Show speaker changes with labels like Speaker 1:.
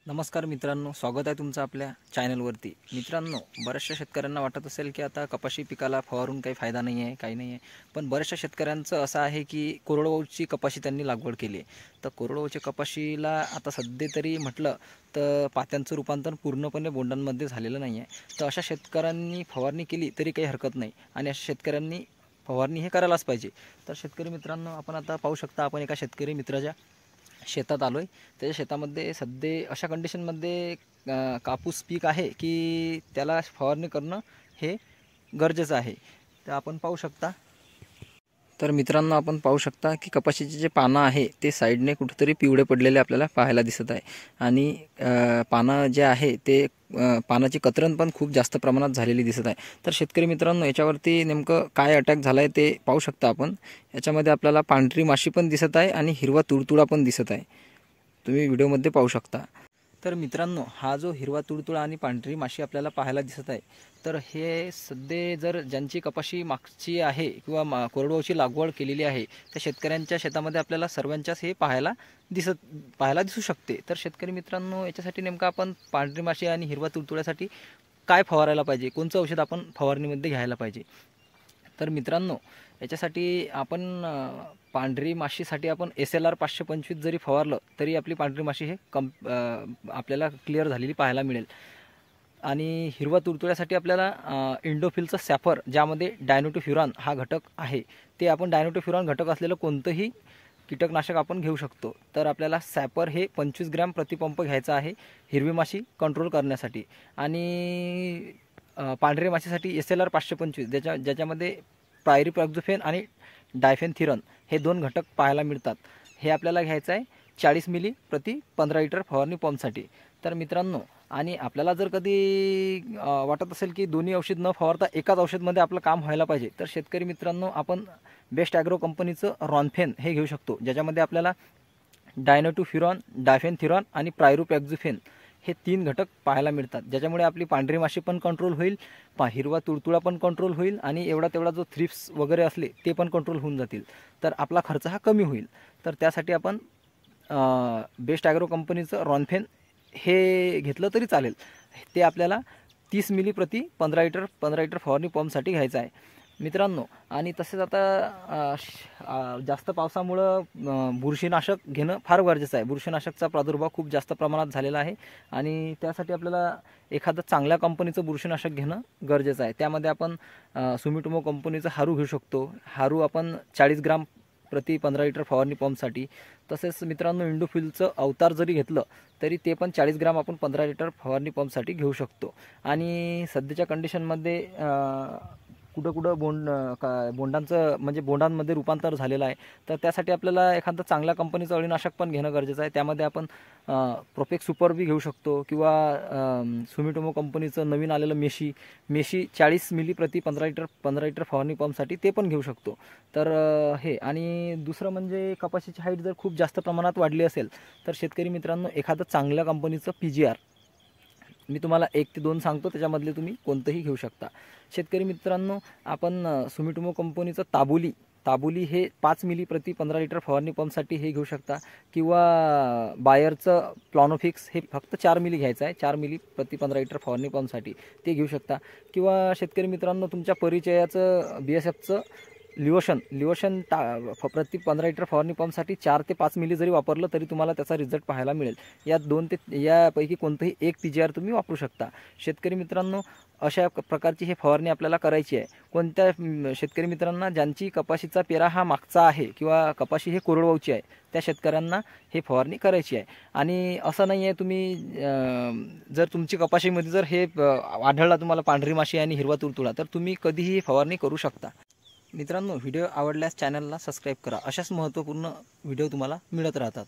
Speaker 1: नमस्कार मित्रांनो, स्वागत आहे तुमचं आपल्या चॅनलवरती। मित्रांनो, बऱ्याचशा शेतकऱ्यांना वाटत असेल की आता कपाशी पिकाला फवारून काही फायदा नाही आहे, काही नाही आहे। पण बऱ्याचशा शेतकऱ्यांचं असं आहे की कोरडवाहूची कपाशी त्यांनी लागवड केली आहे। तर कोरडवाहूच्या कपाशीला आता सध्या तरी म्हटलं तर पात्यांचं रूपांतर पूर्णपणे बोंडांमध्ये झालेलं नाही आहे। तर अशा शेतकऱ्यांनी फवारणी केली तरी काही हरकत नाही आणि अशा शेतकऱ्यांनी फवारणी हे करायलाच पाहिजे। तर शेतकरी मित्रांनो, आपण आता पाहू शकता, आपण एका शेतकरी मित्राच्या शेतात आलोय। त्याच्या शेतामध्ये सध्या अशा कंडिशनमध्ये कापूस पीक आहे की त्याला फवारणी करणं हे गरजेचं आहे। तर आपण पाहू शकता, तर मित्रांनो आपण पाहू शकता की कपाशीचे जे पानं आहे ते साईडने कुठेतरी पिवळे पडलेले आपल्याला पाहायला दिसत आहे। आणि पानं जे आहे ते पानाची कतरण पण खूप जास्त प्रमाणात झालेली दिसत आहे। तर शेतकरी मित्रांनो, याच्यावरती नेमकं काय अटॅक झाला आहे ते पाहू शकता आपण। याच्यामध्ये आपल्याला पांढरी माशी पण दिसत आहे आणि हिरवा तुडतुडा पण दिसत आहे, तुम्ही व्हिडिओमध्ये पाहू शकता। तर मित्रांनो, हा जो हिरवा तुडतुडा आणि पांढरी माशी आपल्याला पाहायला दिसत आहे, तर हे सध्या जर ज्यांची कपाशी मागची आहे किंवा कोरडवाहूची लागवड केलेली आहे त्या शेतकऱ्यांच्या शेतामध्ये आपल्याला सर्वांच्याच हे पाहायला दिसू शकते। तर शेतकरी मित्रांनो, याच्यासाठी नेमकं आपण पांढरी माशी आणि हिरवा तुडतुड्यासाठी काय फवारायला पाहिजे, कोणतं औषध आपण फवारणीमध्ये घ्यायला पाहिजे। तर मित्रांनो, याच्यासाठी आपण पांढरी माशीसाठी आपण SLR 525 जरी फवारलं तरी आपली पांढरी माशी हे आपल्याला क्लिअर झालेली पाहायला मिळेल। आणि हिरवा तुडतुड्यासाठी आपल्याला इंडोफिलचं सॅफर, ज्यामध्ये डायनोटोफ्युरॉन हा घटक आहे, ते आपण डायनोटोफ्युरॉन घटक असलेलं कोणतंही कीटकनाशक आपण घेऊ शकतो। तर आपल्याला सॅफर हे 25 ग्रॅम प्रतिपंप घ्यायचं आहे हिरवी माशी कंट्रोल करण्यासाठी। आणि पांढरी माशीसाठी SLR 525 ज्याच्यामध्ये पायरिप्रॉक्झोफेन आणि डायफेनथिरॉन हे 2 घटक पाहायला मिळतात। हे आपल्याला घ्यायचं आहे 40 मिली प्रति 15 लिटर फवारणी पंपसाठी। तर मित्रांनो, आणि आपल्याला जर कधी वाटत असेल की दोन्ही औषध न फवारता एकाच औषधमध्ये आपलं काम व्हायला पाहिजे, तर शेतकरी मित्रांनो, आपण बेस्ट ॲग्रो कंपनीचं रॉनफेन हे घेऊ शकतो, ज्याच्यामध्ये आपल्याला डायनोटोफ्युरॉन, डायफेनथिरॉन आणि पायरिप्रॉक्झोफेन हे 3 घटक पाहायला मिळतात, ज्याच्यामुळे आपली पांढरी माशी पण कंट्रोल होईल, हिरवा तुडतुडा पण कंट्रोल होईल आणि एवढा तेवढा जो थ्रिप्स वगैरे असले ते पण कंट्रोल होऊन जातील। तर आपला खर्च हा कमी होईल। तर त्यासाठी आपण बेस्ट ॲग्रो कंपनीचं रॉनफेन हे घेतलं तरी चालेल। ते आपल्याला 30 मिली प्रति 15 लिटर फवारणी पंपसाठी घ्यायचं आहे मित्रांनो। आणि तसेच आता जास्त पावसामुळं बुरशीनाशक घेणं फार गरजेचं आहे। बुरशीनाशकचा प्रादुर्भाव खूप जास्त प्रमाणात झालेला आहे आणि त्यासाठी आपल्याला एखादं चांगल्या कंपनीचं बुरशीनाशक घेणं गरजेचं आहे। त्यामध्ये आपण सुमिटोमो कंपनीचं हारू घेऊ शकतो। हारू आपण 40 ग्राम प्रति 15 लिटर फवारणी पंपसाठी। तसेच मित्रांनो, इंडोफिलचं अवतार जरी घेतलं तरी ते पण 40 ग्राम आपण 15 लिटर फवारणी पंपसाठी घेऊ शकतो। आणि सध्याच्या कंडिशनमध्ये कुठं बोंडांचं म्हणजे बोंडांमध्ये रूपांतर झालेलं आहे, तर त्यासाठी आपल्याला एखादं चांगल्या कंपनीचं अळीनाशक पण घेणं गरजेचं आहे। त्यामध्ये आपण प्रोपेक्स सुपर बी घेऊ शकतो किंवा सुमिटोमो कंपनीचं नवीन आलेलं मेशी 40 मिली प्रति 15 लिटर फवारणी पंपसाठी ते पण घेऊ शकतो। तर हे, आणि दुसरं म्हणजे कपाशीची हाईट जर खूप जास्त प्रमाणात वाढली असेल तर शेतकरी मित्रांनो, एखादं चांगल्या कंपनीचं PGR मी तुम्हाला 1 ते 2 सांगतो, त्याच्यामधले तुम्ही कोणतंही घेऊ शकता। शेतकरी मित्रांनो, आपण सुमिटोमो कंपनीचं ताबुली हे 5 मिली प्रति 15 लिटर फवारणी पंपसाठी हे घेऊ शकता, किंवा बायरचं प्लॉनोफिक्स हे फक्त 4 मिली घ्यायचं आहे, 4 मिली प्रति 15 लिटर फवारणी पंपसाठी ते घेऊ शकता। किंवा शेतकरी मित्रांनो, तुमच्या परिचयाचं BSFचं लिओशन प्रति 15 लिटर फवारणी पंपसाठी 4 ते 5 मिली जरी वापरलं तरी तुम्हाला त्याचा रिझल्ट पाहायला मिळेल। यापैकी कोणतंही एक PGR तुम्ही वापरू शकता। शेतकरी मित्रांनो, अशा प्रकारची हे फवारणी आपल्याला करायची आहे कोणत्या शेतकरी मित्रांना ज्यांची कपाशीचा पेरा हा मागचा आहे किंवा कपाशी हे कोरडवाहूची आहे, त्या शेतकऱ्यांना हे फवारणी करायची आहे। आणि असं नाही आहे, तुम्ही जर तुमची कपाशीमध्ये जर हे आढळला तुम्हाला पांढरी माशी आणि हिरवा तुडतुडा, तर तुम्ही कधीही फवारणी करू शकता। मित्रांनो, व्हिडिओ आवडल्यास चॅनलला सबस्क्राईब करा, अशाच महत्त्वपूर्ण व्हिडिओ तुम्हाला मिळत राहतात।